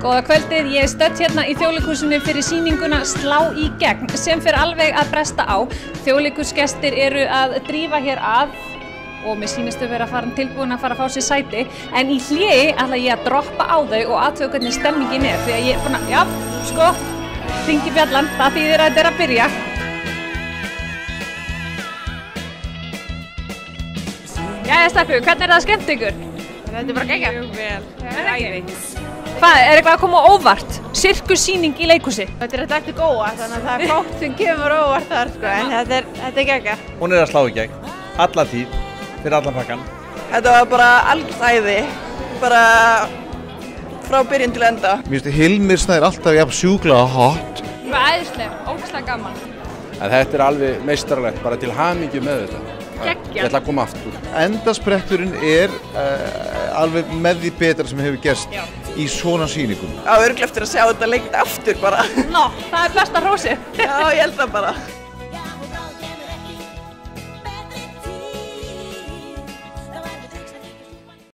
Góða kvöldið, ég stödd hérna í Þjóðleikhúsinu fyrir sýninguna Slá í gegn sem fer alveg að bresta á. Þjóðleikhúsgestir eru að drífa hér að og mér sýnist þau vera tilbúin að fara að fá sér sæti. En í hléi ætla ég að droppa á þau og athuga hvernig stemningin er því að ég er búin að, já, sko, hringi bjallan, það þýðir að þetta er að byrja. Jæja, Steppi, hvernig er það skemmt ykkur? Þetta er bara geggjað. Mjög vel. Það er ekki. Hvað, er eitthvað að koma óvart? Sirkussýning í leikhúsi? Þetta er eftir góða, þannig að það er fólk sem kemur óvart þar, sko, en þetta er geggjað. Hún er að slá í gegn, alla tíð, fyrir allan pakkan. Þetta var bara algjört æði, bara frá byrjun til enda. Mér finnst Hilmir Snær alltaf jafn sjúklega hot. Það var æðislega, ógeðslega gaman. En þetta er alveg meistaralegt, bara til hamingju með þetta. Geggjað. Ég ætla að koma aftur. Endaspretturinn er alveg með því betra sem hefur gerst í svona sýningum. Á örugglega eftir að sjá þetta leikrit aftur bara. Nó, það er besta hrósið. Já, ég held það bara.